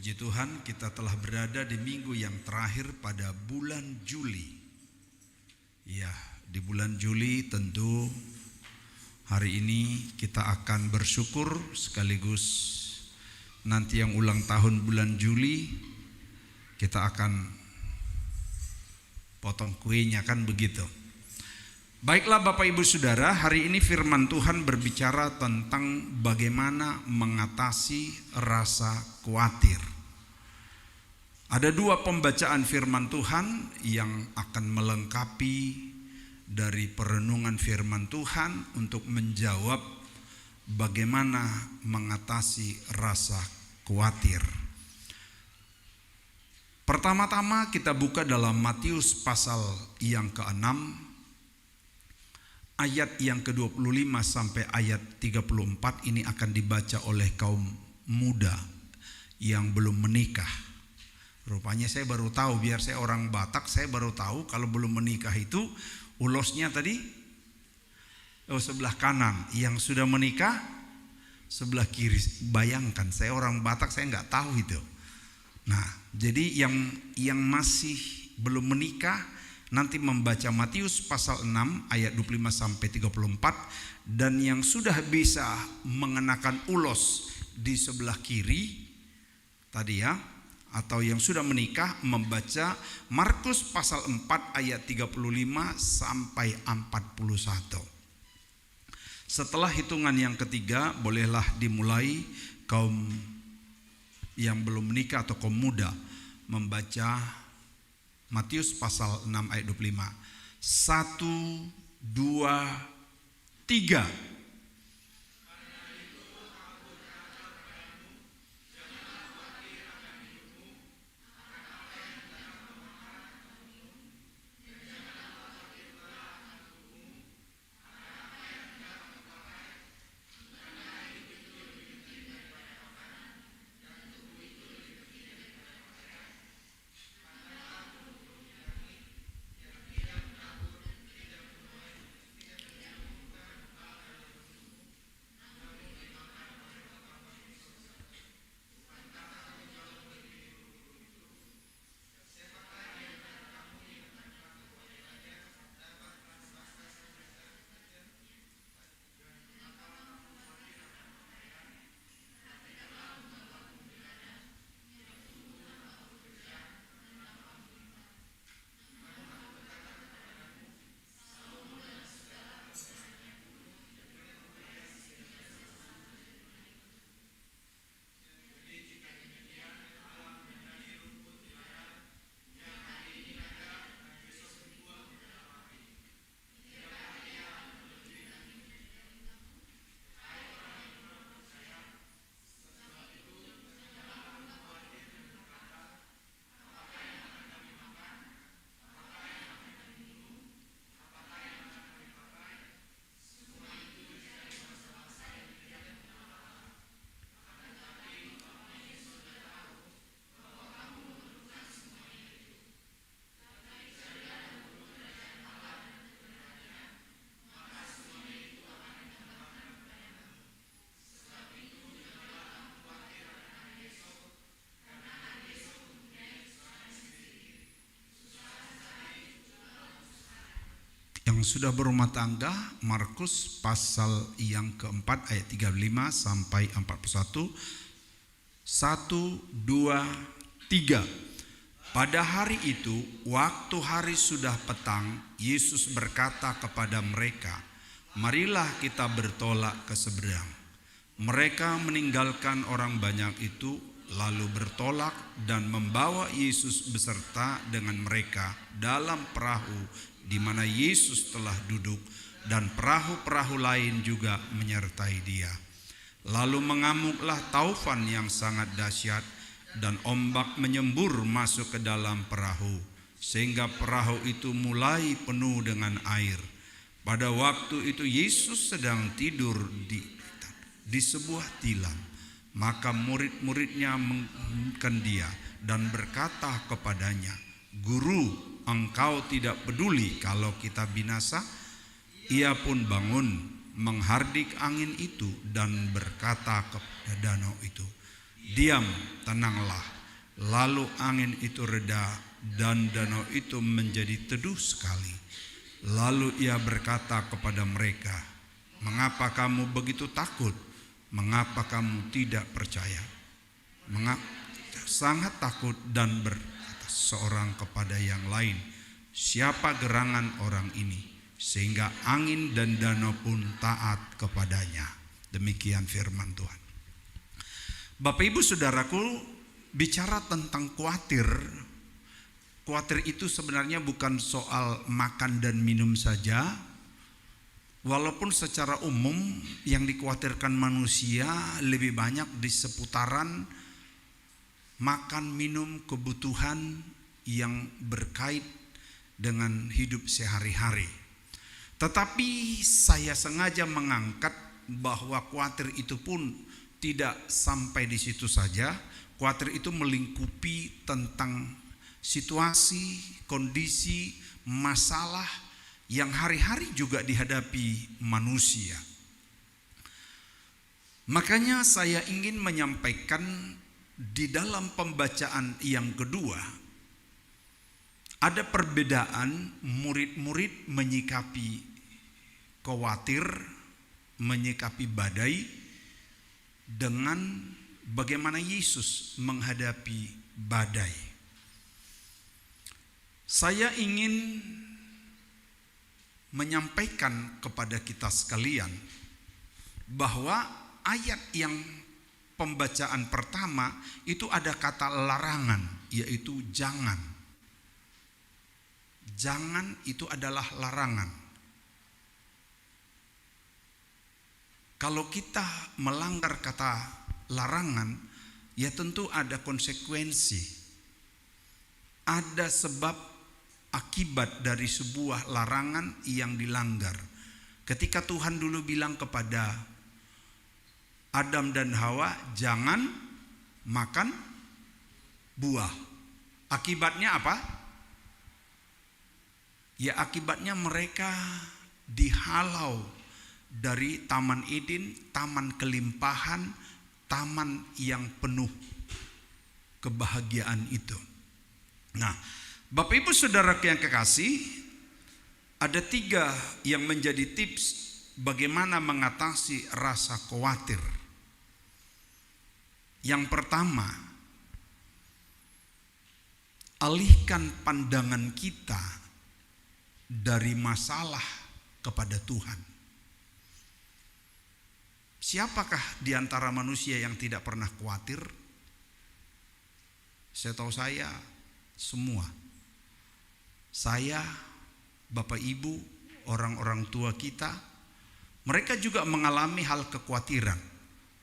Puji Tuhan, kita telah berada di minggu yang terakhir pada bulan Juli. Ya, di bulan Juli tentu hari ini kita akan bersyukur sekaligus nanti yang ulang tahun bulan Juli kita akan potong kuenya, kan begitu. Baiklah Bapak Ibu Saudara, hari ini firman Tuhan berbicara tentang bagaimana mengatasi rasa khawatir. Ada dua pembacaan firman Tuhan yang akan melengkapi dari perenungan firman Tuhan untuk menjawab bagaimana mengatasi rasa khawatir. Pertama-tama kita buka dalam Matius pasal yang ke-6 ayat yang ke-25 sampai ayat 34. Ini akan dibaca oleh kaum muda yang belum menikah. Rupanya saya baru tahu, biar saya orang Batak, saya baru tahu kalau belum menikah itu ulosnya tadi sebelah kanan, yang sudah menikah sebelah kiri. Bayangkan, saya orang Batak, saya nggak tahu itu. Nah, jadi yang masih belum menikah nanti membaca Matius pasal 6 ayat 25 sampai 34, dan yang sudah bisa mengenakan ulos di sebelah kiri tadi ya, atau yang sudah menikah membaca Markus pasal 4 ayat 35 sampai 41. Setelah hitungan yang ketiga, bolehlah dimulai kaum yang belum menikah atau kaum muda membaca Matius pasal 6 ayat 25. 1, 2, 3. Yang sudah berumah tangga, Markus pasal yang keempat ayat 35 sampai 41. 1, 2, 3. Pada hari itu, waktu hari sudah petang, Yesus berkata kepada mereka, "Marilah kita bertolak ke seberang." Mereka meninggalkan orang banyak itu, lalu bertolak dan membawa Yesus beserta dengan mereka dalam perahu di mana Yesus telah duduk, dan perahu-perahu lain juga menyertai dia. Lalu mengamuklah taufan yang sangat dahsyat, dan ombak menyembur masuk ke dalam perahu, sehingga perahu itu mulai penuh dengan air. Pada waktu itu Yesus sedang tidur di sebuah tilam. Maka murid-muridnya mengemukkan dia dan berkata kepadanya, "Guru, engkau tidak peduli kalau kita binasa?" Ia pun bangun, menghardik angin itu dan berkata kepada danau itu, "Diam, tenanglah." Lalu angin itu reda dan danau itu menjadi teduh sekali. Lalu ia berkata kepada mereka, "Mengapa kamu begitu takut? Mengapa kamu tidak percaya?" Sangat takut dan berkata seorang kepada yang lain, "Siapa gerangan orang ini sehingga angin dan danau pun taat kepadanya?" Demikian firman Tuhan. Bapak Ibu Saudaraku, bicara tentang khawatir. Khawatir itu sebenarnya bukan soal makan dan minum saja. Walaupun secara umum yang dikhawatirkan manusia lebih banyak di seputaran makan, minum, kebutuhan yang berkait dengan hidup sehari-hari. Tetapi saya sengaja mengangkat bahwa khawatir itu pun tidak sampai di situ saja. Khawatir itu melingkupi tentang situasi, kondisi, masalah yang hari-hari juga dihadapi manusia. Makanya saya ingin menyampaikan di dalam pembacaan yang kedua, ada perbedaan murid-murid menyikapi khawatir, menyikapi badai, dengan bagaimana Yesus menghadapi badai. Saya ingin menyampaikan kepada kita sekalian bahwa ayat yang pembacaan pertama itu ada kata larangan, yaitu jangan. Jangan itu adalah larangan. Kalau kita melanggar kata larangan, ya tentu ada konsekuensi. Ada sebab akibat dari sebuah larangan yang dilanggar. Ketika Tuhan dulu bilang kepada Adam dan Hawa, jangan makan buah. Akibatnya apa? Ya akibatnya mereka dihalau dari Taman Eden, taman kelimpahan, taman yang penuh kebahagiaan itu. Nah, Bapak Ibu Saudara yang kekasih, ada 3 yang menjadi tips bagaimana mengatasi rasa khawatir. Yang pertama, alihkan pandangan kita dari masalah kepada Tuhan. Siapakah di antara manusia yang tidak pernah khawatir? Setahu saya, semua. Saya, Bapak Ibu, orang-orang tua kita, mereka juga mengalami hal kekhawatiran.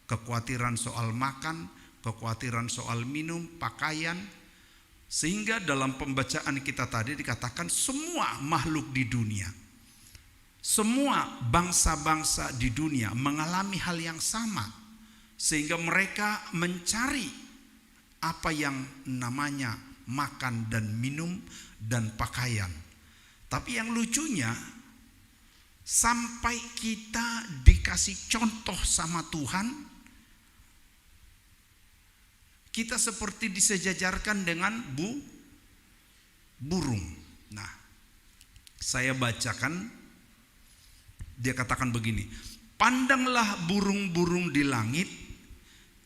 Kekhawatiran soal makan, kekhawatiran soal minum, pakaian. Sehingga dalam pembacaan kita tadi dikatakan semua makhluk di dunia, semua bangsa-bangsa di dunia mengalami hal yang sama. Sehingga mereka mencari apa yang namanya makan dan minum dan pakaian. Tapi yang lucunya, sampai kita dikasih contoh sama Tuhan, kita seperti disejajarkan dengan burung. Nah, saya bacakan, dia katakan begini, "Pandanglah burung-burung di langit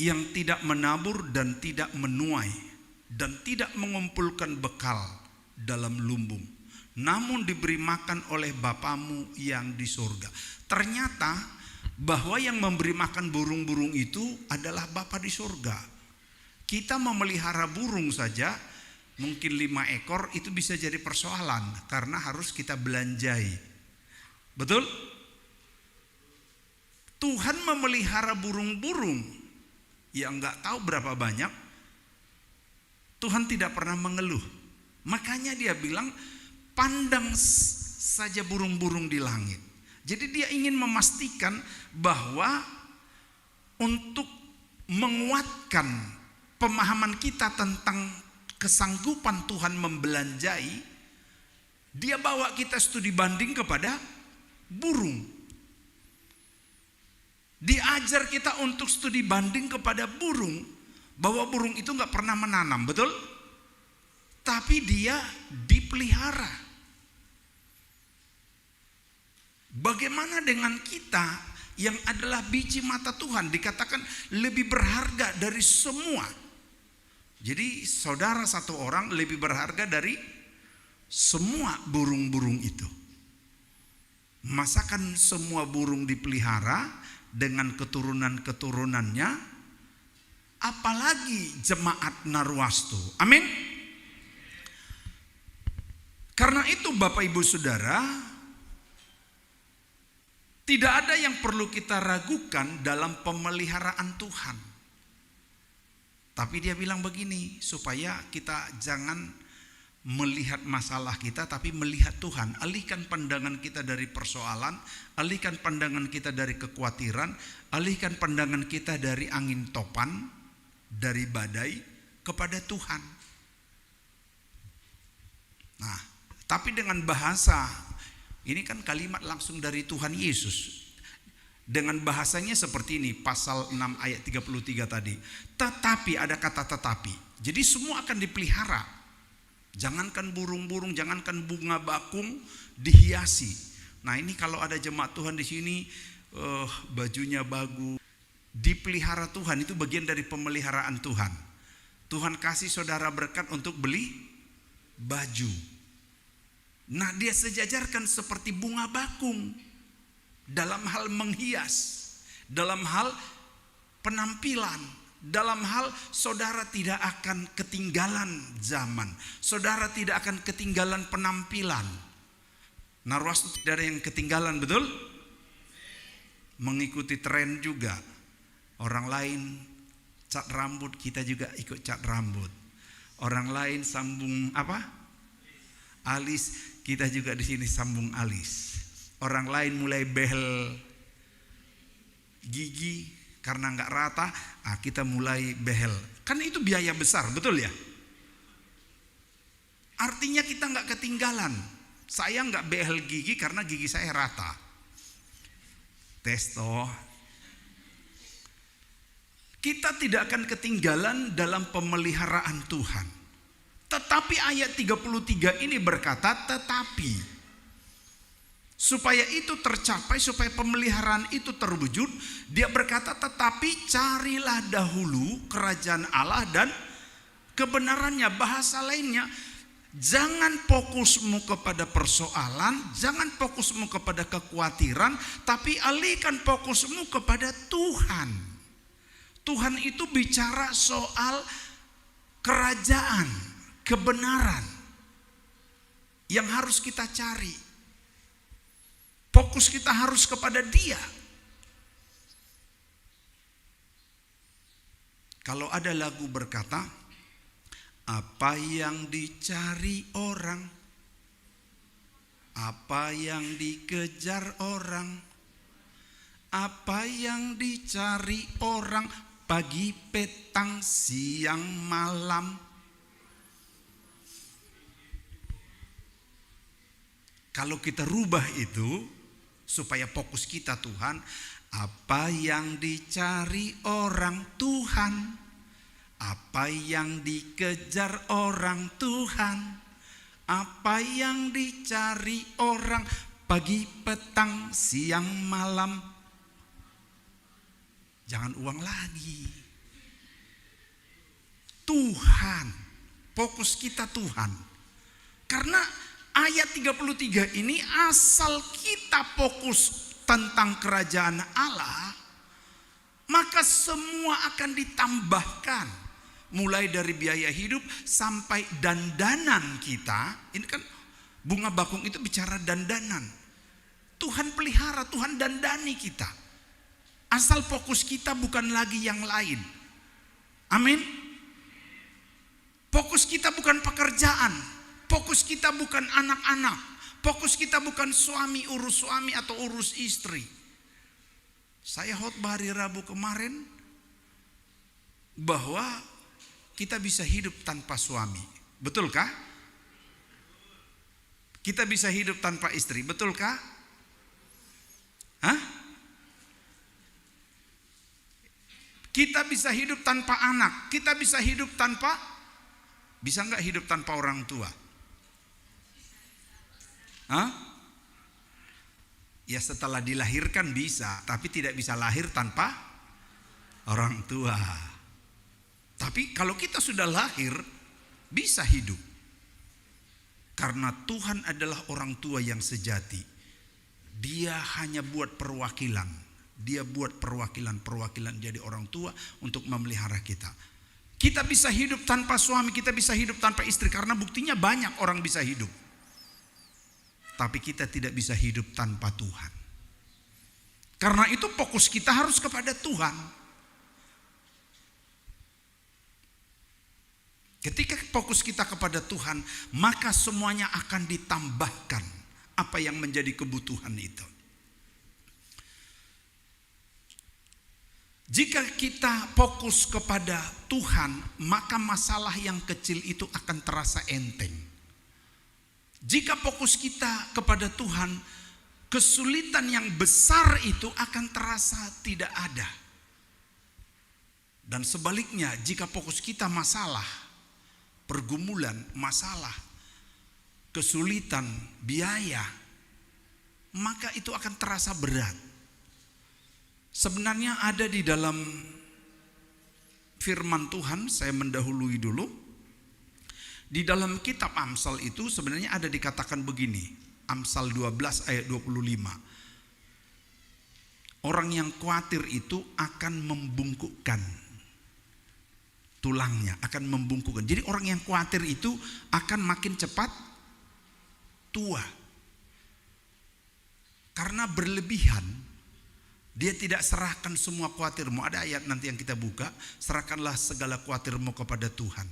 yang tidak menabur dan tidak menuai dan tidak mengumpulkan bekal dalam lumbung, namun diberi makan oleh Bapamu yang di surga." Ternyata bahwa yang memberi makan burung-burung itu adalah Bapa di surga. Kita memelihara burung saja mungkin 5 ekor itu bisa jadi persoalan karena harus kita belanjai. Betul? Tuhan memelihara burung-burung yang nggak tahu berapa banyak. Tuhan tidak pernah mengeluh. Makanya dia bilang, pandang saja burung-burung di langit. Jadi dia ingin memastikan bahwa untuk menguatkan pemahaman kita tentang kesanggupan Tuhan membelanjai, dia bawa kita studi banding kepada burung. Diajar kita untuk studi banding kepada burung. bahwa burung itu nggak pernah menanam, betul? Tapi dia dipelihara. Bagaimana dengan kita yang adalah biji mata Tuhan, dikatakan lebih berharga dari semua. Jadi saudara satu orang lebih berharga dari semua burung-burung itu. Masakan semua burung dipelihara dengan keturunan-keturunannya, apalagi jemaat Narwastu. Amin. Karena itu Bapak Ibu Saudara, tidak ada yang perlu kita ragukan dalam pemeliharaan Tuhan. Tapi dia bilang begini, supaya kita jangan melihat masalah kita, tapi melihat Tuhan. Alihkan pandangan kita dari persoalan, alihkan pandangan kita dari kekhawatiran, alihkan pandangan kita dari angin topan, dari badai, kepada Tuhan. Nah, tapi dengan bahasa, ini kan kalimat langsung dari Tuhan Yesus. Dengan bahasanya seperti ini, pasal 6 ayat 33 tadi. Tetapi, ada kata tetapi. Jadi semua akan dipelihara. Jangankan burung-burung, jangankan bunga bakung dihiasi. Nah, ini kalau ada jemaat Tuhan di sini, bajunya bagus, dipelihara Tuhan, itu bagian dari pemeliharaan Tuhan. Tuhan kasih saudara berkat untuk beli baju. Nah, dia sejajarkan seperti bunga bakung dalam hal menghias, dalam hal penampilan, dalam hal saudara tidak akan ketinggalan zaman, saudara tidak akan ketinggalan penampilan. Narwastu tidak ada yang ketinggalan, betul? Mengikuti tren juga. Orang lain cat rambut, kita juga ikut cat rambut. Orang lain sambung apa? Alis, kita juga di sini sambung alis. Orang lain mulai behel gigi karena nggak rata, kita mulai behel. Kan itu biaya besar, betul ya? Artinya kita nggak ketinggalan. Saya nggak behel gigi karena gigi saya rata. Testo. Kita tidak akan ketinggalan dalam pemeliharaan Tuhan. Tetapi ayat 33 ini berkata, tetapi supaya itu tercapai, supaya pemeliharaan itu terwujud, dia berkata, tetapi carilah dahulu kerajaan Allah dan kebenarannya. Bahasa lainnya, jangan fokusmu kepada persoalan, jangan fokusmu kepada kekhawatiran, tapi alihkan fokusmu kepada Tuhan. Tuhan itu bicara soal kerajaan, kebenaran yang harus kita cari. Fokus kita harus kepada Dia. Kalau ada lagu berkata, apa yang dicari orang, apa yang dikejar orang, apa yang dicari orang, pagi, petang, siang, malam. Kalau kita rubah itu supaya fokus kita Tuhan, apa yang dicari orang Tuhan, apa yang dikejar orang Tuhan, apa yang dicari orang, pagi, petang, siang, malam. Jangan uang lagi. Tuhan, fokus kita Tuhan. Karena ayat 33 ini asal kita fokus tentang kerajaan Allah, maka semua akan ditambahkan. Mulai dari biaya hidup sampai dandanan kita. Ini kan bunga bakung itu bicara dandanan. Tuhan pelihara, Tuhan dandani kita. Asal fokus kita bukan lagi yang lain. Amin. Fokus kita bukan pekerjaan. Fokus kita bukan anak-anak. Fokus kita bukan urus suami atau urus istri. Saya khotbah hari Rabu kemarin bahwa kita bisa hidup tanpa suami. Betulkah? Kita bisa hidup tanpa istri. Betulkah? Hah? Kita bisa hidup tanpa anak. Kita bisa hidup tanpa, bisa nggak hidup tanpa orang tua? Hah? Ya setelah dilahirkan bisa, tapi tidak bisa lahir tanpa orang tua. Tapi kalau kita sudah lahir, bisa hidup. Karena Tuhan adalah orang tua yang sejati. Dia hanya buat perwakilan. Dia buat perwakilan jadi orang tua untuk memelihara kita. Kita bisa hidup tanpa suami, kita bisa hidup tanpa istri. Karena buktinya banyak orang bisa hidup. Tapi kita tidak bisa hidup tanpa Tuhan. Karena itu fokus kita harus kepada Tuhan. Ketika fokus kita kepada Tuhan, maka semuanya akan ditambahkan apa yang menjadi kebutuhan itu. Jika kita fokus kepada Tuhan, maka masalah yang kecil itu akan terasa enteng. Jika fokus kita kepada Tuhan, kesulitan yang besar itu akan terasa tidak ada. Dan sebaliknya, jika fokus kita masalah, pergumulan, masalah, kesulitan, biaya, maka itu akan terasa berat. Sebenarnya ada di dalam firman Tuhan, saya mendahului dulu. Di dalam kitab Amsal itu sebenarnya ada dikatakan begini, Amsal 12 ayat 25. Orang yang khawatir itu akan membungkukkan tulangnya, akan membungkukkan. Jadi orang yang khawatir itu akan makin cepat tua. Karena berlebihan. Dia tidak serahkan semua khawatirmu. Ada ayat nanti yang kita buka. Serahkanlah segala khawatirmu kepada Tuhan.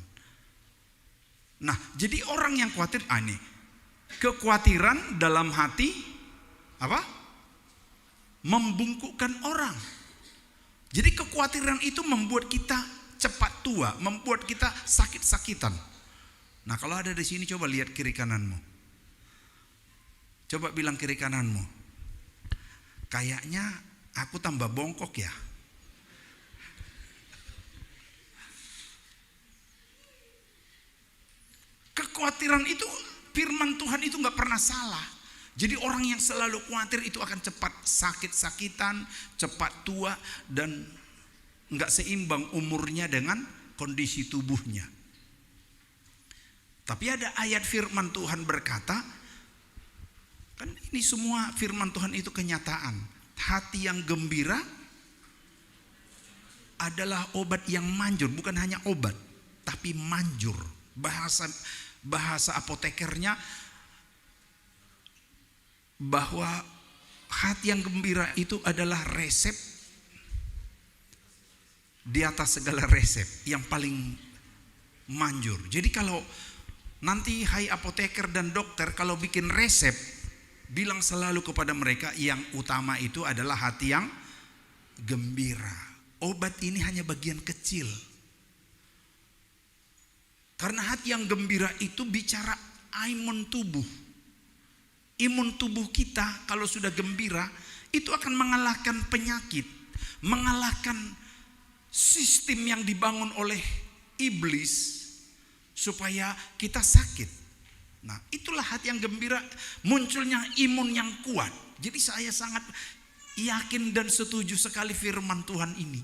Nah, jadi orang yang khawatir, ini kekhawatiran dalam hati apa? Membungkukkan orang. Jadi kekhawatiran itu membuat kita cepat tua, membuat kita sakit-sakitan. Nah, kalau ada di sini coba lihat kiri kananmu. Coba bilang kiri kananmu. Kayaknya aku tambah bongkok ya. Kekhawatiran itu, firman Tuhan itu gak pernah salah. Jadi orang yang selalu khawatir itu akan cepat sakit-sakitan, cepat tua, dan gak seimbang umurnya dengan kondisi tubuhnya. Tapi ada ayat firman Tuhan berkata, kan ini semua firman Tuhan itu kenyataan. Hati yang gembira adalah obat yang manjur, bukan hanya obat, tapi manjur. Bahasa apotekernya bahwa hati yang gembira itu adalah resep di atas segala resep, yang paling manjur. Jadi kalau nanti hai apoteker dan dokter kalau bikin resep, bilang selalu kepada mereka yang utama itu adalah hati yang gembira. Obat ini hanya bagian kecil. Karena hati yang gembira itu bicara imun tubuh. Imun tubuh kita kalau sudah gembira itu akan mengalahkan penyakit, mengalahkan sistem yang dibangun oleh iblis supaya kita sakit. Nah, itulah hati yang gembira, munculnya imun yang kuat. Jadi saya sangat yakin dan setuju sekali firman Tuhan ini.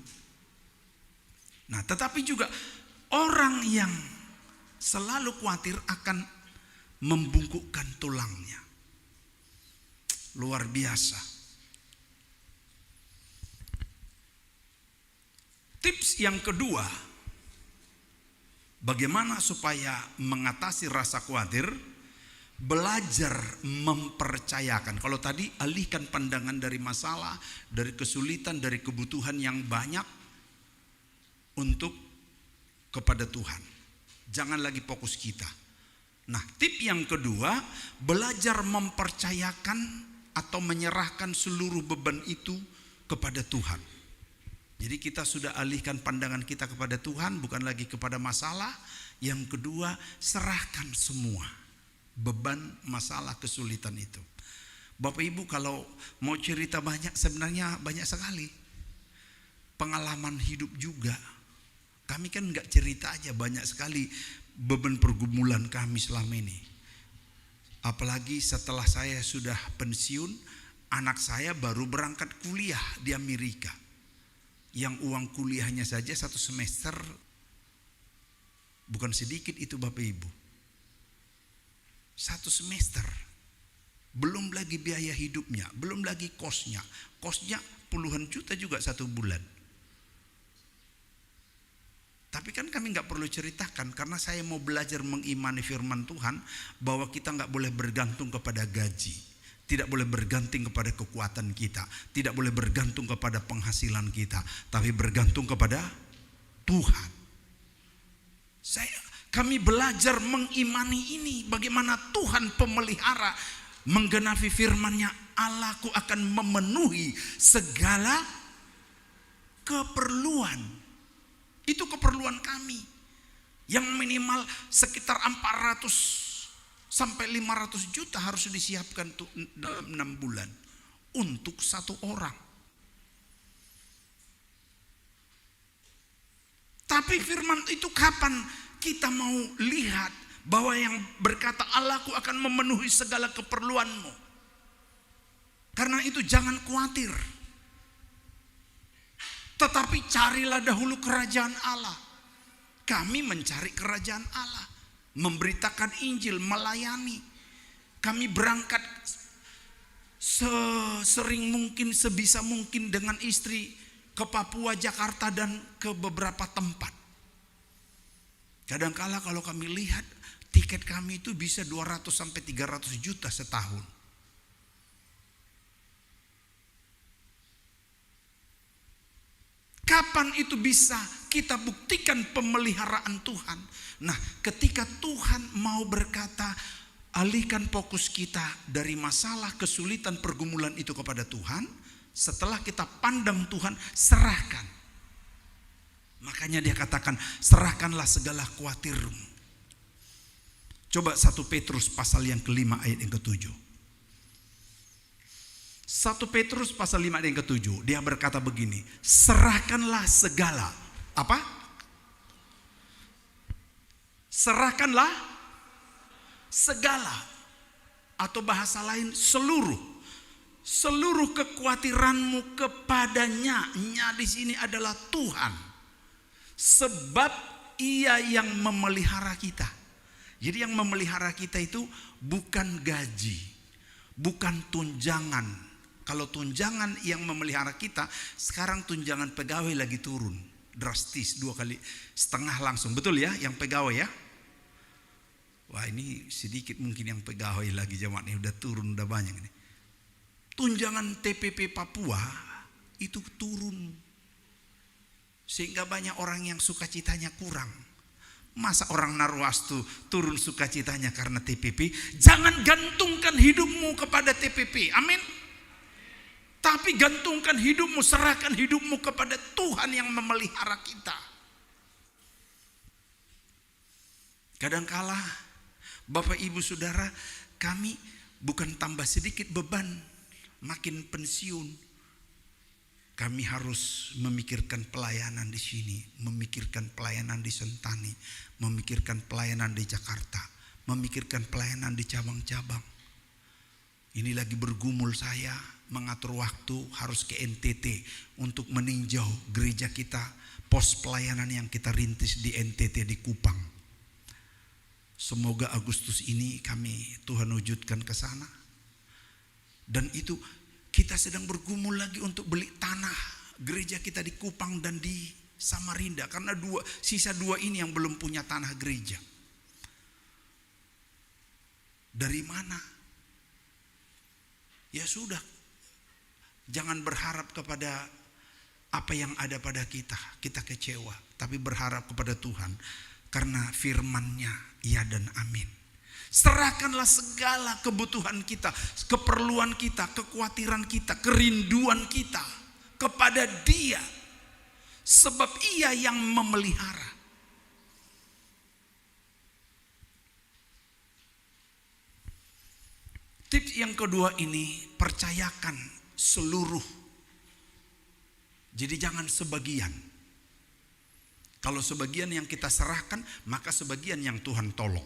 Nah, tetapi juga orang yang selalu khawatir akan membungkukkan tulangnya. Luar biasa. Tips yang kedua, bagaimana supaya mengatasi rasa khawatir? Belajar mempercayakan. Kalau tadi alihkan pandangan dari masalah, dari kesulitan, dari kebutuhan yang banyak untuk kepada Tuhan. Jangan lagi fokus kita. Nah, tip yang kedua, belajar mempercayakan atau menyerahkan seluruh beban itu kepada Tuhan. Jadi kita sudah alihkan pandangan kita kepada Tuhan, bukan lagi kepada masalah. Yang kedua, serahkan semua beban, masalah, kesulitan itu. Bapak Ibu kalau mau cerita banyak, sebenarnya banyak sekali. pengalaman hidup juga. Kami kan nggak cerita aja, banyak sekali beban pergumulan kami selama ini. Apalagi setelah saya sudah pensiun, anak saya baru berangkat kuliah di Amerika. Yang uang kuliahnya saja 1 semester bukan sedikit itu Bapak Ibu. 1 semester. Belum lagi biaya hidupnya, belum lagi kosnya. Kosnya puluhan juta juga 1 bulan. Tapi kan kami nggak perlu ceritakan, karena saya mau belajar mengimani firman Tuhan bahwa kita nggak boleh bergantung kepada gaji, tidak boleh bergantung kepada kekuatan kita, tidak boleh bergantung kepada penghasilan kita, tapi bergantung kepada Tuhan. Kami belajar mengimani ini, bagaimana Tuhan pemelihara, menggenapi firman-Nya, Allahku akan memenuhi segala keperluan. Itu keperluan kami. Yang minimal sekitar 400 sampai 500 juta harus disiapkan dalam 6 bulan untuk 1 orang. Tapi firman itu kapan kita mau lihat bahwa yang berkata Allahku akan memenuhi segala keperluanmu? Karena itu jangan khawatir. Tetapi carilah dahulu kerajaan Allah. Kami mencari kerajaan Allah, memberitakan Injil, melayani. Kami berangkat sesering mungkin, sebisa mungkin dengan istri ke Papua, Jakarta, dan ke beberapa tempat. Kadangkala kalau kami lihat tiket kami itu bisa 200 sampai 300 juta setahun. Kapan itu bisa kita buktikan pemeliharaan Tuhan? Nah, ketika Tuhan mau berkata, alihkan fokus kita dari masalah, kesulitan, pergumulan itu kepada Tuhan. Setelah kita pandang Tuhan, serahkan. Makanya dia katakan, serahkanlah segala khawatirmu. Coba 1 Petrus pasal yang ke-5 ayat yang ke-7. 1 Petrus pasal 5 ayat yang ke-7, dia berkata begini, serahkanlah segala, apa? Serahkanlah segala, atau bahasa lain seluruh kekhawatiranmu kepadanya. Nya di sini adalah Tuhan, sebab Ia yang memelihara kita. Jadi yang memelihara kita itu bukan gaji, bukan tunjangan. Kalau tunjangan yang memelihara kita, sekarang tunjangan pegawai lagi turun drastis 2,5 kali langsung. Betul ya, yang pegawai ya? Wah, ini sedikit mungkin yang pegawai lagi zaman ini, udah turun, udah banyak ini. Tunjangan TPP Papua itu turun, sehingga banyak orang yang sukacitanya kurang. Masa orang Narwastu turun sukacitanya karena TPP? Jangan gantungkan hidupmu kepada TPP. Amin. Tapi gantungkan hidupmu, serahkan hidupmu kepada Tuhan yang memelihara kita. Kadangkala Bapak Ibu Saudara, kami bukan tambah sedikit beban, makin pensiun. Kami harus memikirkan pelayanan di sini, memikirkan pelayanan di Sentani, memikirkan pelayanan di Jakarta, memikirkan pelayanan di cabang-cabang. Ini lagi bergumul saya, mengatur waktu harus ke NTT untuk meninjau gereja kita, pos pelayanan yang kita rintis di NTT di Kupang. Semoga Agustus ini Tuhan wujudkan ke sana. Dan itu kita sedang bergumul lagi untuk beli tanah gereja kita di Kupang dan di Samarinda, karena sisa dua ini yang belum punya tanah gereja. Dari mana? Ya sudah, jangan berharap kepada apa yang ada pada kita kecewa, tapi berharap kepada Tuhan, karena firman-Nya ya dan amin. Serahkanlah segala kebutuhan kita, keperluan kita, kekhawatiran kita, kerinduan kita kepada Dia, sebab Ia yang memelihara. Tips yang kedua ini, percayakan seluruh Jadi jangan sebagian. Kalau sebagian yang kita serahkan, maka sebagian yang Tuhan tolong.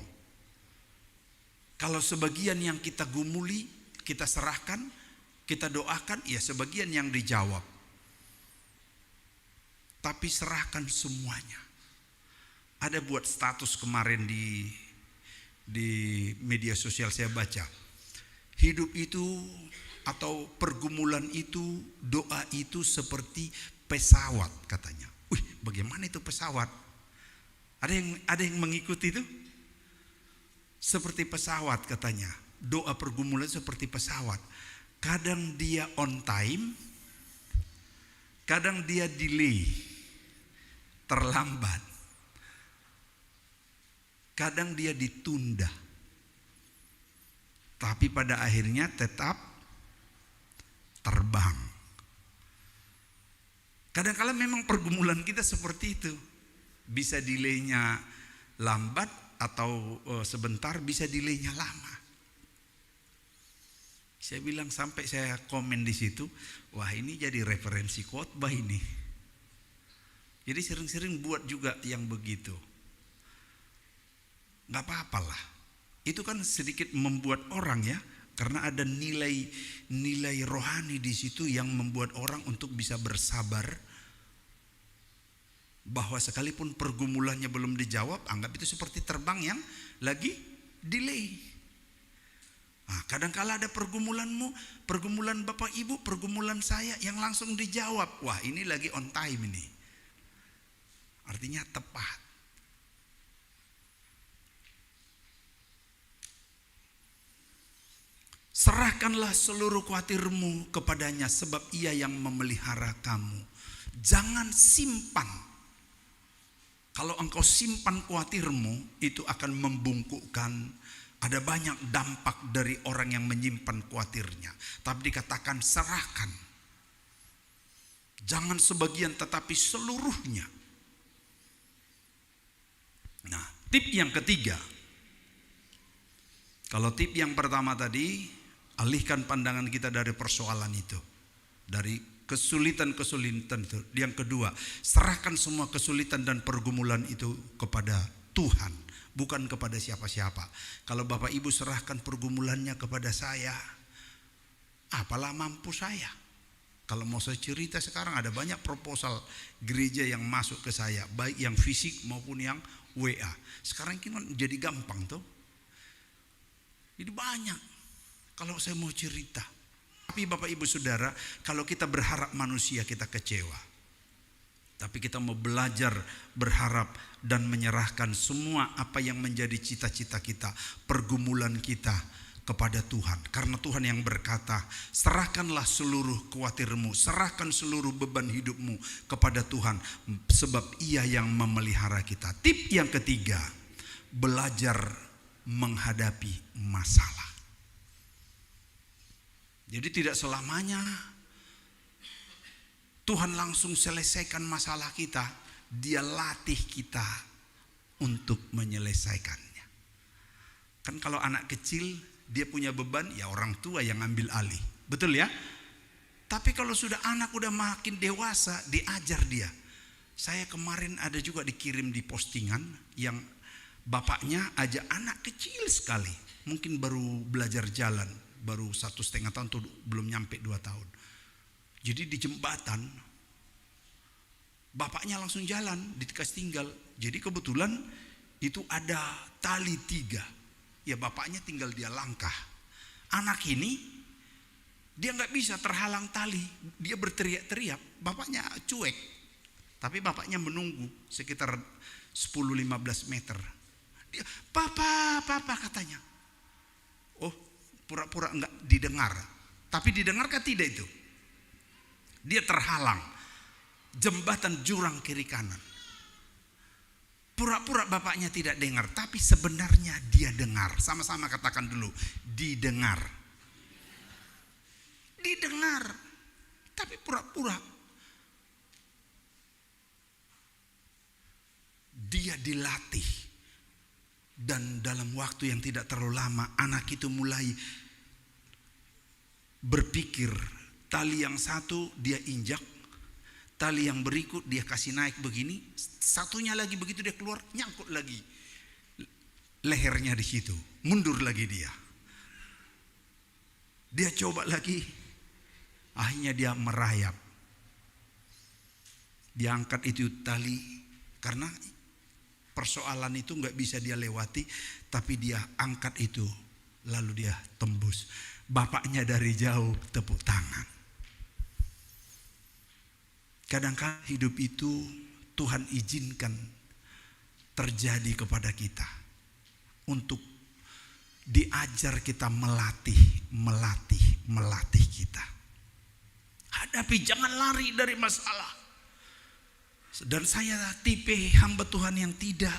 Kalau sebagian yang kita gumuli, kita serahkan, kita doakan, ya sebagian yang dijawab. Tapi serahkan semuanya. Ada buat status kemarin di media sosial saya baca. Hidup itu atau pergumulan itu, doa itu seperti pesawat katanya. Wih, bagaimana itu pesawat? Ada yang mengikuti itu? Seperti pesawat katanya. Doa pergumulan seperti pesawat. Kadang dia on time, kadang dia delay, terlambat. Kadang dia ditunda. Tapi pada akhirnya tetap terbang. Kadang-kala memang pergumulan kita seperti itu. Bisa delaynya lambat atau sebentar, bisa delaynya lama. Saya bilang sampai saya komen di situ, wah ini jadi referensi khotbah ini. Jadi sering-sering buat juga yang begitu. Gak apa-apalah. Itu kan sedikit membuat orang ya, karena ada nilai rohani di situ yang membuat orang untuk bisa bersabar, bahwa sekalipun pergumulannya belum dijawab, anggap itu seperti terbang yang lagi delay. Nah, kadang-kala ada pergumulanmu, pergumulan Bapak Ibu, pergumulan saya yang langsung dijawab. Wah, ini lagi on time ini. Artinya tepat. Serahkanlah seluruh khawatirmu kepadanya, sebab ia yang memelihara kamu. Jangan simpan. Kalau engkau simpan khawatirmu, itu akan membungkukkan. Ada banyak dampak dari orang yang menyimpan khawatirnya. Tapi dikatakan serahkan. Jangan sebagian tetapi seluruhnya. Nah, tip yang ketiga. Kalau tip yang pertama tadi, alihkan pandangan kita dari persoalan itu, dari kesulitan-kesulitan itu. Yang kedua, serahkan semua kesulitan dan pergumulan itu kepada Tuhan, bukan kepada siapa-siapa. Kalau Bapak Ibu serahkan pergumulannya kepada saya, apalah mampu saya. Kalau mau saya cerita sekarang, ada banyak proposal gereja yang masuk ke saya, baik yang fisik maupun yang WA. Sekarang kan jadi gampang tuh. Jadi banyak kalau saya mau cerita. Tapi Bapak Ibu Saudara, kalau kita berharap manusia, kita kecewa. Tapi kita mau belajar berharap dan menyerahkan semua apa yang menjadi cita-cita kita, pergumulan kita kepada Tuhan. Karena Tuhan yang berkata, serahkanlah seluruh khawatirmu, serahkan seluruh beban hidupmu kepada Tuhan, sebab Ia yang memelihara kita. Tip yang ketiga, belajar menghadapi masalah. Jadi tidak selamanya Tuhan langsung selesaikan masalah kita. Dia latih kita untuk menyelesaikannya. Kan kalau anak kecil dia punya beban, ya orang tua yang ambil alih. Betul ya? Tapi kalau sudah anak udah makin dewasa, diajar dia. Saya kemarin ada juga dikirim di postingan yang bapaknya ajak anak kecil sekali, mungkin baru belajar jalan, baru 1,5 tahun tuh, belum nyampe 2 tahun. Jadi di jembatan bapaknya langsung jalan, dikasih tinggal. Jadi kebetulan itu ada tali 3. Ya bapaknya tinggal dia langkah. Anak ini dia nggak bisa terhalang tali, dia berteriak-teriak, bapaknya cuek. Tapi bapaknya menunggu sekitar 10-15 meter. Papa katanya. Oh, pura-pura enggak didengar. Tapi didengarkah tidak itu? Dia terhalang. Jembatan jurang kiri kanan. Pura-pura bapaknya tidak dengar, tapi sebenarnya dia dengar. Sama-sama katakan dulu, didengar. Didengar. Tapi pura-pura. Dia dilatih. Dan dalam waktu yang tidak terlalu lama, anak itu mulai berpikir, tali yang satu dia injak, Tali yang berikut dia kasih naik begini, satunya lagi begitu dia keluar nyangkut lagi lehernya di situ, mundur lagi dia. Dia coba lagi, akhirnya dia merayap. Dia angkat itu tali karena persoalan itu nggak bisa dia lewati, tapi dia angkat itu lalu dia tembus. Bapaknya dari jauh tepuk tangan. Kadang-kadang hidup itu Tuhan izinkan terjadi kepada kita untuk diajar kita melatih kita. Hadapi, jangan lari dari masalah. Dan saya tipe hamba Tuhan yang tidak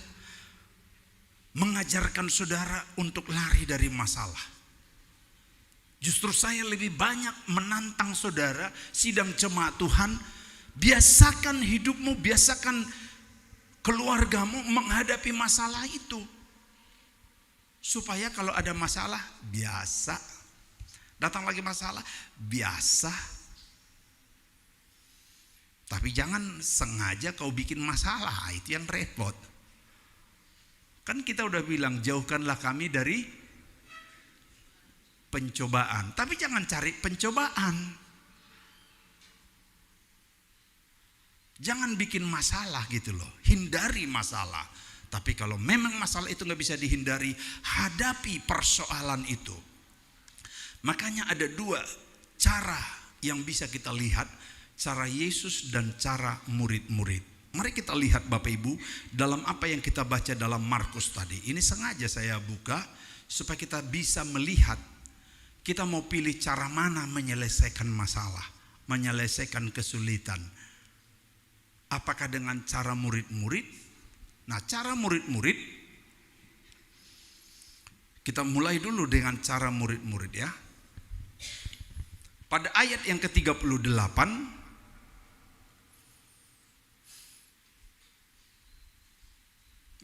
mengajarkan saudara untuk lari dari masalah. Justru saya lebih banyak menantang saudara, sidang jemaat Tuhan, biasakan hidupmu, biasakan keluargamu menghadapi masalah itu. Supaya kalau ada masalah, biasa. Datang lagi masalah, biasa. Tapi jangan sengaja kau bikin masalah, itu yang repot. Kan kita udah bilang, jauhkanlah kami dari pencobaan. Tapi jangan cari pencobaan. Jangan bikin masalah gitu loh. Hindari masalah. Tapi kalau memang masalah itu gak bisa dihindari, hadapi persoalan itu. Makanya ada dua cara yang bisa kita lihat. Cara Yesus dan cara murid-murid. Mari kita lihat Bapak Ibu dalam apa yang kita baca dalam Markus tadi. Ini sengaja saya buka supaya kita bisa melihat kita mau pilih cara mana menyelesaikan masalah, menyelesaikan kesulitan. Apakah dengan cara murid-murid? Nah, cara murid-murid, kita mulai dulu dengan cara murid-murid ya. Pada ayat yang ke-38,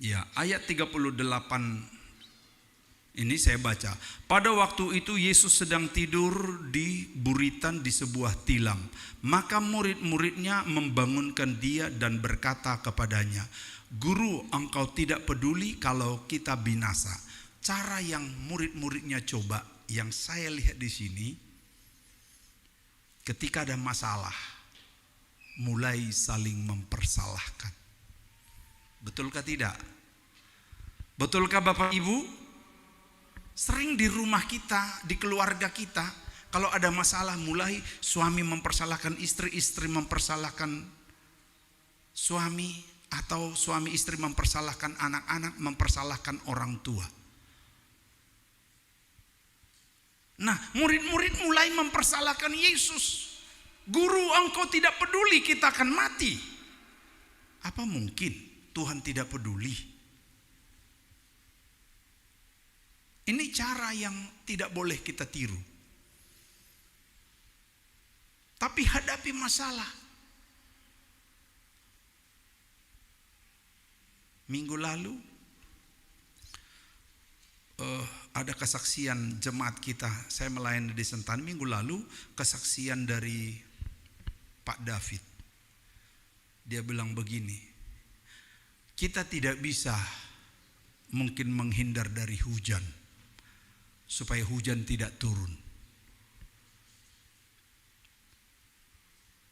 ya, ayat 38 ini saya baca. Pada waktu itu Yesus sedang tidur di buritan di sebuah tilam. Maka murid-muridnya membangunkan dia dan berkata kepadanya, "Guru, engkau tidak peduli kalau kita binasa." Cara yang murid-muridnya coba, yang saya lihat di sini, ketika ada masalah, mulai saling mempersalahkan. Betulkah tidak? Betulkah Bapak Ibu? Sering di rumah kita, di keluarga kita, kalau ada masalah mulai suami mempersalahkan istri, istri mempersalahkan suami, atau suami istri mempersalahkan anak-anak, mempersalahkan orang tua. Nah, murid-murid mulai mempersalahkan Yesus. Guru, engkau tidak peduli kita akan mati. Apa mungkin Tuhan tidak peduli? Ini cara yang tidak boleh kita tiru. Tapi hadapi masalah. Minggu lalu ada kesaksian jemaat kita. Saya melayani di Sentani minggu lalu, kesaksian dari Pak David. Dia bilang begini, kita tidak bisa mungkin menghindar dari hujan supaya hujan tidak turun.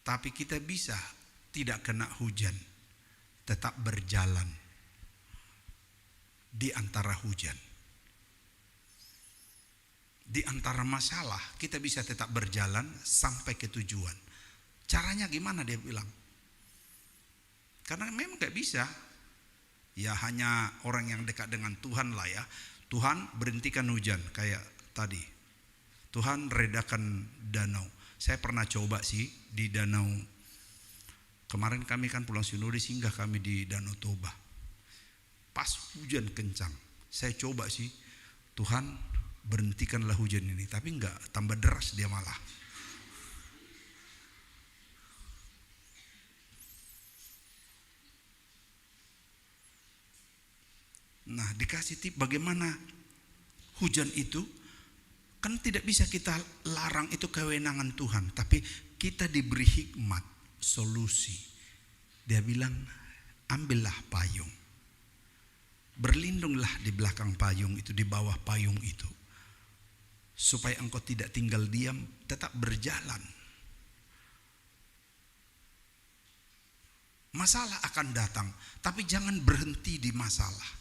Tapi kita bisa tidak kena hujan, tetap berjalan di antara hujan. Di antara masalah kita bisa tetap berjalan sampai ke tujuan. Caranya gimana dia bilang? Karena memang gak bisa. Ya hanya orang yang dekat dengan Tuhan lah ya. Tuhan berhentikan hujan kayak tadi. Tuhan redakan danau. Saya pernah coba sih di danau. Kemarin kami kan pulang sinode, singgah kami di Danau Toba. Pas hujan kencang. Saya coba sih, Tuhan berhentikanlah hujan ini. Tapi enggak, tambah deras dia malah. Nah, dikasih tip bagaimana hujan itu, kan tidak bisa kita larang, itu kewenangan Tuhan. Tapi kita diberi hikmat solusi. Dia bilang, ambillah payung. Berlindunglah di belakang payung itu, di bawah payung itu. Supaya engkau tidak tinggal diam, tetap berjalan. Masalah akan datang, tapi jangan berhenti di masalah.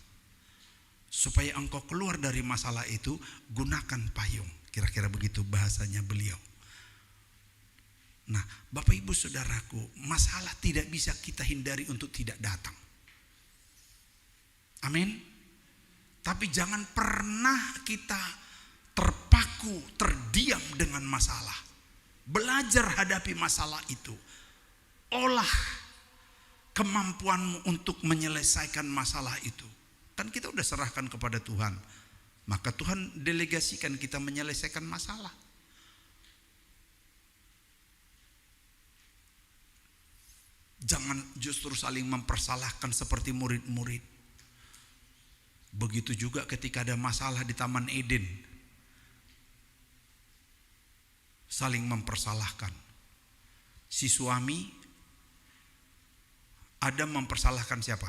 Supaya engkau keluar dari masalah itu, gunakan payung. Kira-kira begitu bahasanya beliau. Nah, Bapak Ibu Saudaraku, masalah tidak bisa kita hindari untuk tidak datang. Amin. Tapi jangan pernah kita terpaku, terdiam dengan masalah. Belajar hadapi masalah itu. Olah kemampuanmu untuk menyelesaikan masalah itu. Kan kita udah serahkan kepada Tuhan. Maka Tuhan delegasikan kita menyelesaikan masalah. Jangan justru saling mempersalahkan seperti murid-murid. Begitu juga ketika ada masalah di Taman Eden. Saling mempersalahkan. Si suami Adam mempersalahkan siapa?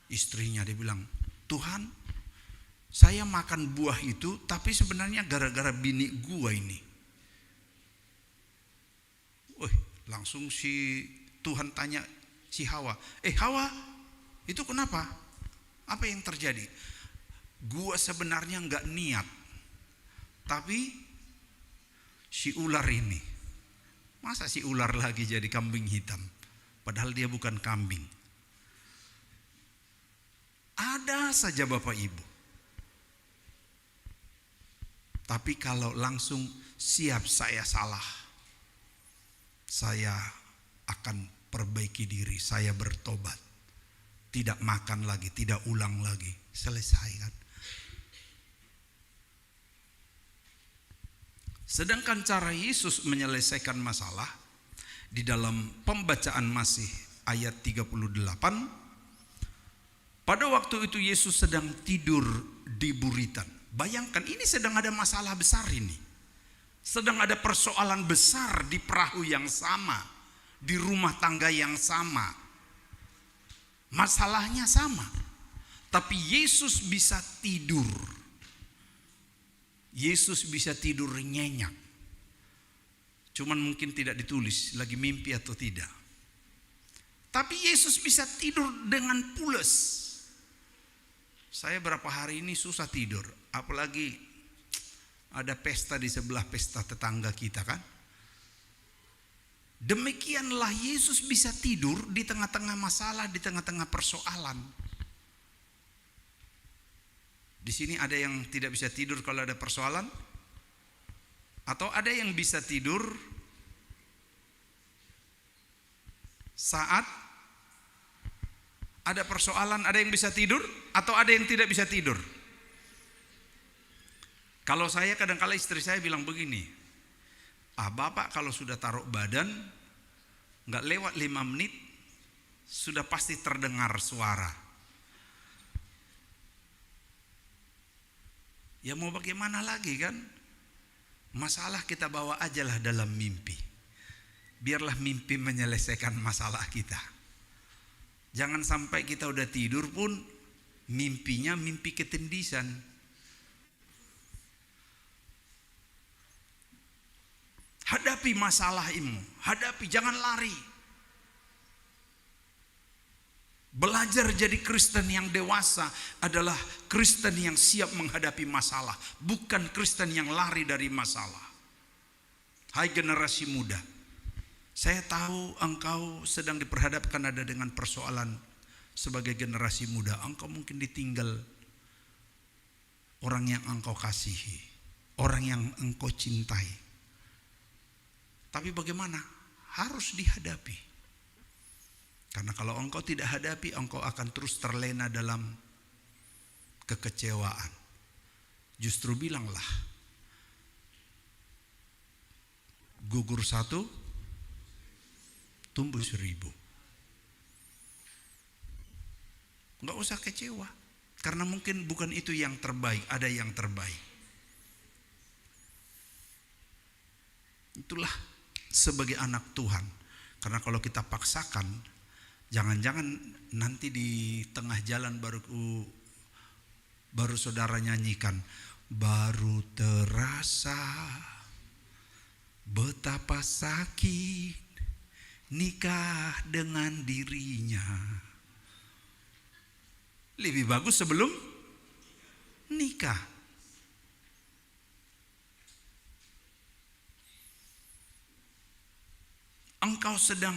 Istrinya. Dia bilang, Tuhan, saya makan buah itu, tapi sebenarnya gara-gara bini gua ini. Langsung si Tuhan tanya si Hawa, Hawa, itu kenapa? Apa yang terjadi? Gua sebenarnya nggak niat, tapi si ular ini. Masa si ular lagi jadi kambing hitam? Padahal dia bukan kambing. Ada saja Bapak Ibu. Tapi kalau langsung siap saya salah, saya akan perbaiki diri, saya bertobat. Tidak makan lagi, tidak ulang lagi. Selesai kan? Sedangkan cara Yesus menyelesaikan masalah di dalam pembacaan Masih ayat 38, pada waktu itu Yesus sedang tidur di buritan. Bayangkan, ini sedang ada masalah besar ini. Sedang ada persoalan besar di perahu yang sama, di rumah tangga yang sama. Masalahnya sama. Tapi Yesus bisa tidur. Yesus bisa tidur nyenyak. Cuman mungkin tidak ditulis lagi mimpi atau tidak. Tapi Yesus bisa tidur dengan pules. Saya berapa hari ini susah tidur. Apalagi ada pesta di sebelah pesta tetangga kita kan. Demikianlah Yesus bisa tidur di tengah-tengah masalah, di tengah-tengah persoalan. Di sini ada yang tidak bisa tidur kalau ada persoalan? Atau ada yang bisa tidur saat ada persoalan? Ada yang bisa tidur atau ada yang tidak bisa tidur? Kalau saya kadang-kala istri saya bilang begini, Bapak kalau sudah taruh badan gak lewat 5 menit sudah pasti terdengar suara. Ya mau bagaimana lagi kan? Masalah kita bawa ajalah dalam mimpi. Biarlah mimpi menyelesaikan masalah kita. Jangan sampai kita udah tidur pun mimpinya mimpi ketindisan. Hadapi masalahmu, hadapi, jangan lari. Belajar jadi Kristen yang dewasa adalah Kristen yang siap menghadapi masalah, bukan Kristen yang lari dari masalah. Hai generasi muda, saya tahu engkau sedang diperhadapkan ada dengan persoalan sebagai generasi muda. Engkau mungkin ditinggal orang yang engkau kasihi, orang yang engkau cintai. Tapi bagaimana? Harus dihadapi. Karena kalau engkau tidak hadapi, engkau akan terus terlena dalam kekecewaan. Justru bilanglah, gugur 1, tumbuh 1000. Enggak usah kecewa, karena mungkin bukan itu yang terbaik, ada yang terbaik. Itulah sebagai anak Tuhan. Karena kalau kita paksakan, jangan-jangan nanti di tengah jalan baru saudara nyanyikan, baru terasa betapa sakit nikah dengan dirinya. Lebih bagus sebelum nikah. Engkau sedang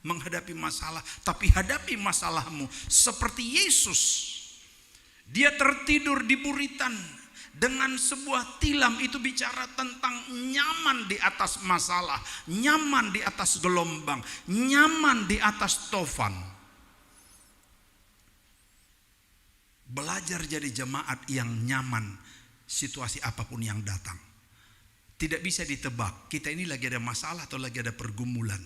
menghadapi masalah, tapi hadapi masalahmu seperti Yesus. Dia tertidur di buritan dengan sebuah tilam, itu bicara tentang nyaman di atas masalah, nyaman di atas gelombang, nyaman di atas tofan. Belajar jadi jemaat yang nyaman situasi apapun yang datang. Tidak bisa ditebak, kita ini lagi ada masalah atau lagi ada pergumulan.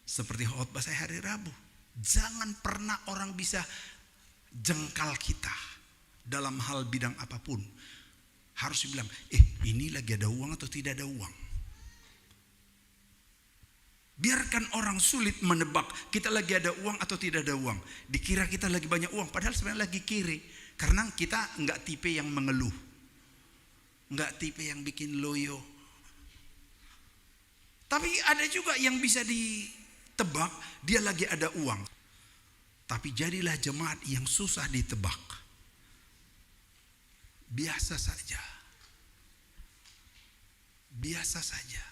Seperti khotbah saya hari Rabu, jangan pernah orang bisa jengkal kita dalam hal bidang apapun. Harus bilang, ini lagi ada uang atau tidak ada uang. Biarkan orang sulit menebak kita lagi ada uang atau tidak ada uang. Dikira kita lagi banyak uang, padahal sebenarnya lagi kiri. Karena kita enggak tipe yang mengeluh, enggak tipe yang bikin loyo. Tapi ada juga yang bisa ditebak, dia lagi ada uang. Tapi jadilah jemaat yang susah ditebak. Biasa saja. Biasa saja.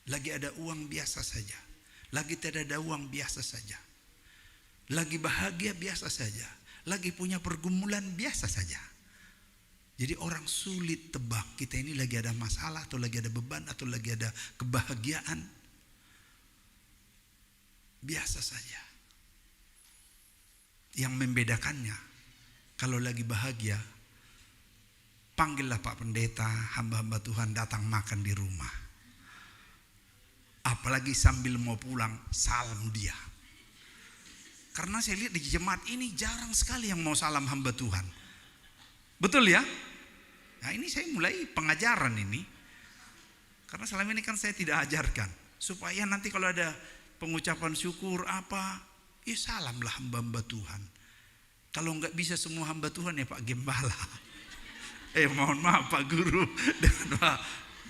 Lagi ada uang biasa saja. Lagi tidak ada uang biasa saja. Lagi bahagia biasa saja. Lagi punya pergumulan biasa saja. Jadi orang sulit tebak kita ini lagi ada masalah atau lagi ada beban atau lagi ada kebahagiaan. Biasa saja. Yang membedakannya, kalau lagi bahagia, panggillah Pak Pendeta, hamba-hamba Tuhan datang makan di rumah. Apalagi sambil mau pulang, salam dia. Karena saya lihat di jemaat ini jarang sekali yang mau salam hamba Tuhan. Betul ya? Nah ini saya mulai pengajaran ini. Karena selama ini kan saya tidak ajarkan. Supaya nanti kalau ada pengucapan syukur apa, ya salamlah hamba-hamba Tuhan. Kalau enggak bisa semua hamba Tuhan ya Pak Gembala. Mohon maaf Pak Guru dan Pak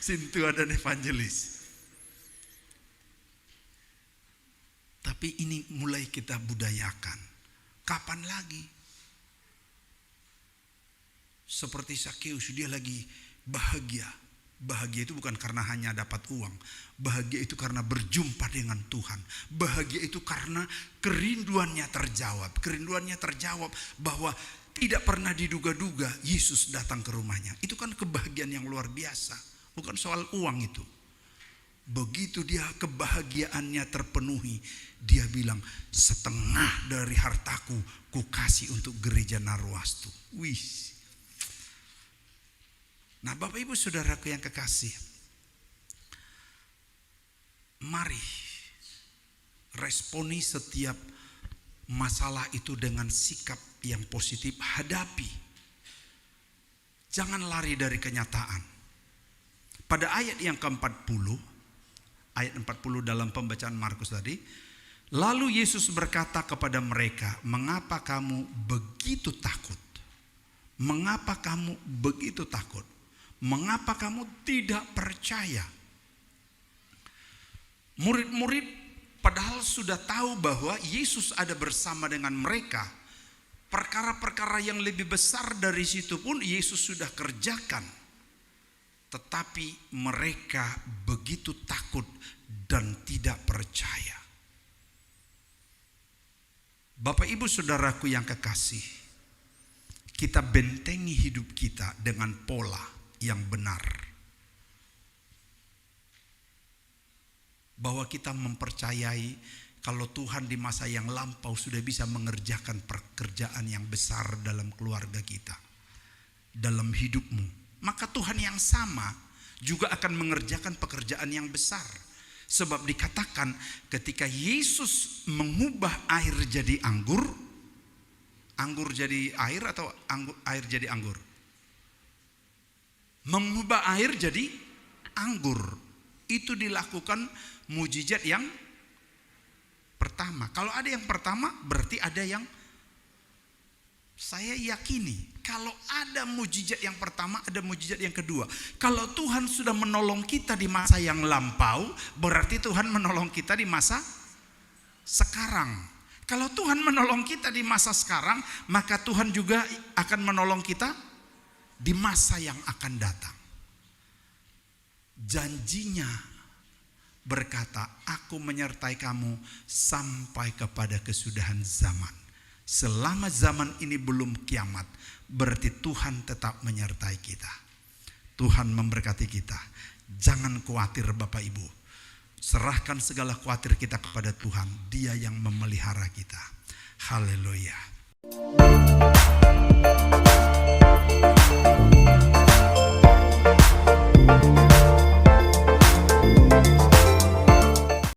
Sintua dan Evangelis. Tapi ini mulai kita budayakan. Kapan lagi? Seperti Sakeus, dia lagi bahagia. Bahagia itu bukan karena hanya dapat uang. Bahagia itu karena berjumpa dengan Tuhan. Bahagia itu karena kerinduannya terjawab. Kerinduannya terjawab bahwa tidak pernah diduga-duga Yesus datang ke rumahnya. Itu kan kebahagiaan yang luar biasa. Bukan soal uang itu. Begitu dia kebahagiaannya terpenuhi, dia bilang, setengah dari hartaku ku kasih untuk gereja Narwastu. Wih. Nah Bapak Ibu Saudaraku yang kekasih, mari responi setiap masalah itu dengan sikap yang positif. Hadapi. Jangan lari dari kenyataan. Pada ayat yang ke-40, ayat 40 dalam pembacaan Markus tadi, lalu Yesus berkata kepada mereka, mengapa kamu begitu takut? Mengapa kamu begitu takut? Mengapa kamu tidak percaya? Murid-murid padahal sudah tahu bahwa Yesus ada bersama dengan mereka. Perkara-perkara yang lebih besar dari situ pun Yesus sudah kerjakan. Tetapi mereka begitu takut dan tidak percaya. Bapak Ibu Saudaraku yang kekasih, kita bentengi hidup kita dengan pola yang benar. Bahwa kita mempercayai kalau Tuhan di masa yang lampau sudah bisa mengerjakan pekerjaan yang besar dalam keluarga kita, dalam hidupmu. Maka Tuhan yang sama juga akan mengerjakan pekerjaan yang besar. Sebab dikatakan ketika Yesus mengubah air jadi anggur, anggur jadi air atau air jadi anggur? Mengubah air jadi anggur. Itu dilakukan mujizat yang pertama. Kalau ada yang pertama, berarti ada yang, saya yakini kalau ada mujizat yang pertama, ada mujizat yang kedua. Kalau Tuhan sudah menolong kita di masa yang lampau, berarti Tuhan menolong kita di masa sekarang. Kalau Tuhan menolong kita di masa sekarang, maka Tuhan juga akan menolong kita di masa yang akan datang. Janjinya berkata, aku menyertai kamu sampai kepada kesudahan zaman. Selama zaman ini belum kiamat, berarti Tuhan tetap menyertai kita. Tuhan memberkati kita. Jangan khawatir Bapak Ibu. Serahkan segala khawatir kita kepada Tuhan. Dia yang memelihara kita. Haleluya.